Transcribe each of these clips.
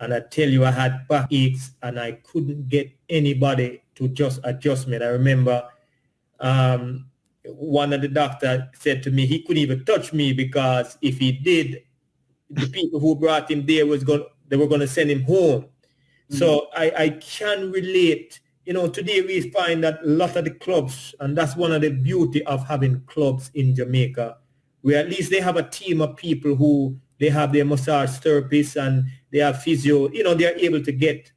And I tell you, I had backaches and I couldn't get anybody to just adjust me. And I remember one of the doctors said to me he couldn't even touch me because if he did, the people who brought him there they were going to send him home. So I can relate. Today we find that a lot of the clubs, and that's one of the beauty of having clubs in Jamaica, where at least they have a team of people who they have their massage therapists and they have physio. They're able to get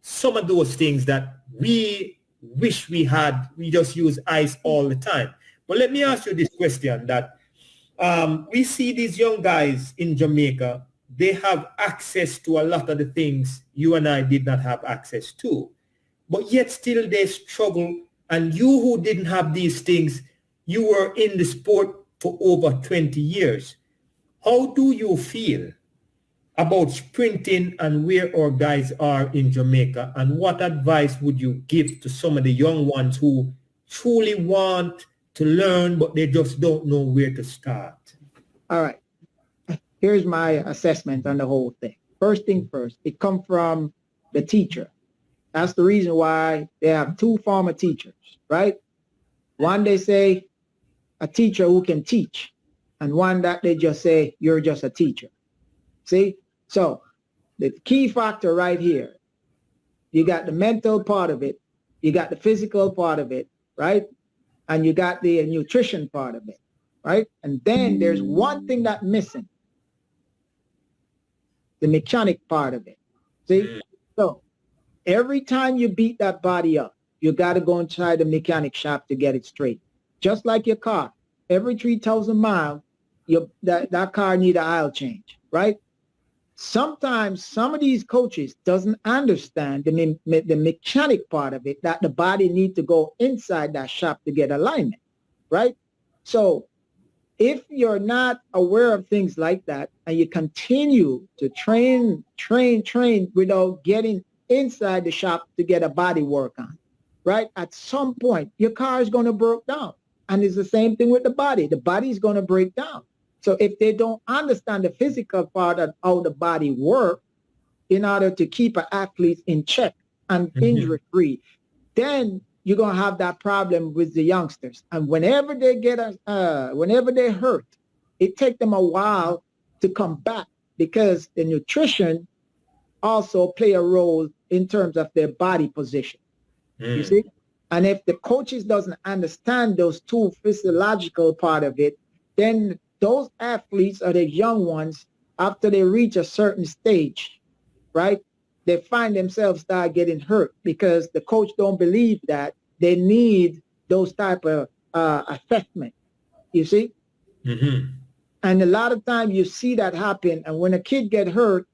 some of those things that we wish we had. We just use ice all the time. But let me ask you this question that we see these young guys in Jamaica, they have access to a lot of the things you and I did not have access to. But yet still they struggle. And you who didn't have these things, you were in the sport for over 20 years. How do you feel about sprinting and where our guys are in Jamaica? And what advice would you give to some of the young ones who truly want to learn, but they just don't know where to start? All right. Here's my assessment on the whole thing. First thing first, it comes from the teacher. That's the reason why they have two former teachers, right? One, they say a teacher who can teach, and one that they just say, you're just a teacher. See? So the key factor right here, you got the mental part of it, you got the physical part of it, right? And you got the nutrition part of it, right? And then there's one thing that's missing, the mechanic part of it. See? So every time you beat that body up, you got to go inside the mechanic shop to get it straight. Just like your car. Every 3,000 miles, that car need an oil change, right? Sometimes some of these coaches doesn't understand the mechanic part of it, that the body need to go inside that shop to get alignment, right? So if you're not aware of things like that and you continue to train without getting inside the shop to get a body work on, right? At some point, your car is going to break down. And it's the same thing with the body. The body is going to break down. So if they don't understand the physical part of how the body works in order to keep an athlete in check and injury-free, then you're going to have that problem with the youngsters. And whenever they whenever they hurt, it takes them a while to come back because the nutrition also play a role in terms of their body position. You see? And if the coaches doesn't understand those two physiological part of it, then those athletes or the young ones, after they reach a certain stage, right, they find themselves start getting hurt because the coach don't believe that they need those type of assessment, you see? And a lot of times you see that happen, and when a kid get hurt,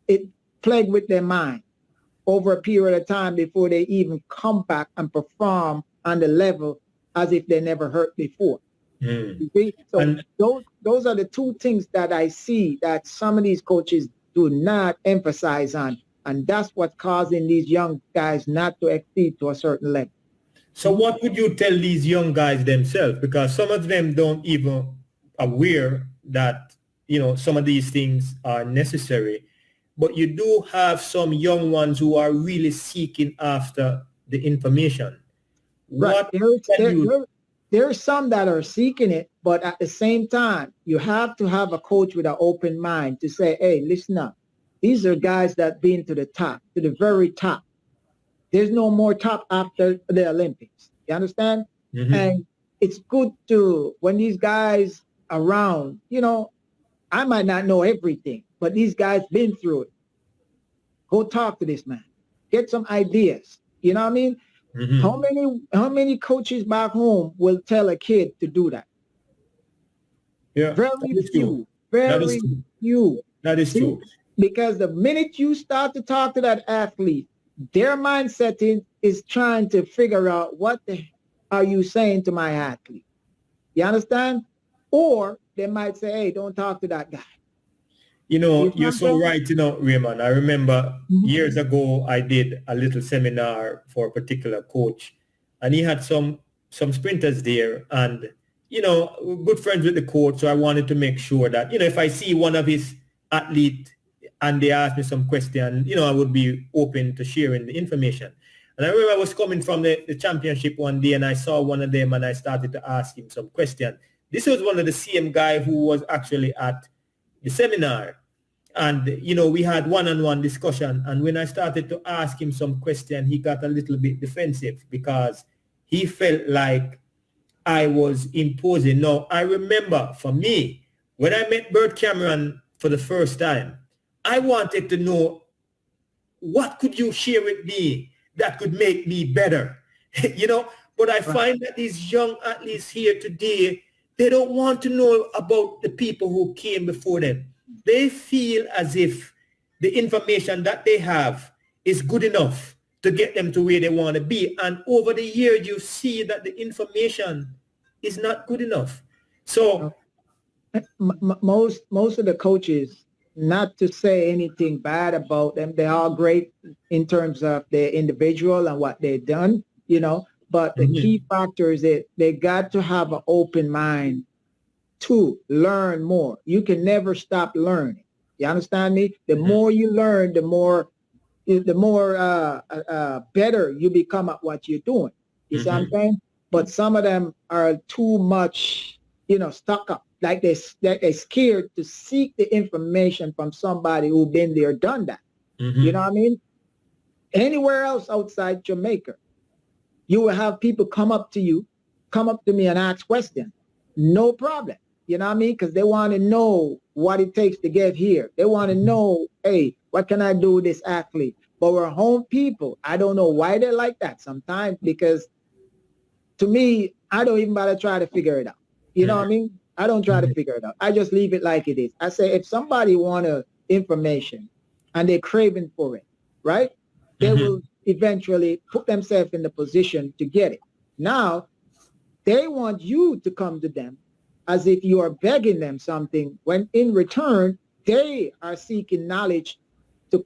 it plague with their mind over a period of time before they even come back and perform on the level as if they never hurt before. You see? So those are the two things that I see that some of these coaches do not emphasize on. And that's what's causing these young guys not to exceed to a certain level. So what would you tell these young guys themselves? Because some of them don't even aware that, some of these things are necessary. But you do have some young ones who are really seeking after the information. Right. There are some that are seeking it, but at the same time, you have to have a coach with an open mind to say, hey, listen up. These are guys that been to the top, to the very top. There's no more top after the Olympics. You understand? And it's good to, when these guys around, I might not know everything, but these guys been through it. Go talk to this man. Get some ideas. You know what I mean? How many coaches back home will tell a kid to do that? Yeah, very few. Very few. That is true. Because the minute you start to talk to that athlete, their mindset is trying to figure out what are you saying to my athlete? You understand? Or they might say, hey, don't talk to that guy. You're so right, Raymond. I remember years ago, I did a little seminar for a particular coach, and he had some sprinters there, and, good friends with the coach. So I wanted to make sure that, if I see one of his athletes and they asked me some question, I would be open to sharing the information. And I remember I was coming from the championship one day, and I saw one of them, and I started to ask him some question. This was one of the same guy who was actually at the seminar. And, we had one-on-one discussion. And when I started to ask him some question, he got a little bit defensive because he felt like I was imposing. Now, I remember for me, when I met Bert Cameron for the first time, I wanted to know, what could you share with me that could make me better? But I find that these young athletes here today, they don't want to know about the people who came before them. They feel as if the information that they have is good enough to get them to where they want to be. And over the years, you see that the information is not good enough. So most of the coaches, not to say anything bad about them, they are great in terms of their individual and what they've done, but the key factor is that they got to have an open mind to learn more. You can never stop learning. You understand me? The more you learn, the more better you become at what you're doing. You see what I'm saying? But some of them are too much, stuck up. Like they're scared to seek the information from somebody who's been there, done that. You know what I mean? Anywhere else outside Jamaica, you will have people come up to me and ask questions. No problem. You know what I mean? Because they want to know what it takes to get here. They want to know, hey, what can I do with this athlete? But we're home people. I don't know why they're like that sometimes, because to me, I don't even bother try to figure it out. You know what I mean? I don't try to figure it out. I just leave it like it is. I say, if somebody wants information and they're craving for it, right? They will eventually put themselves in the position to get it. Now, they want you to come to them as if you are begging them something, when in return, they are seeking knowledge to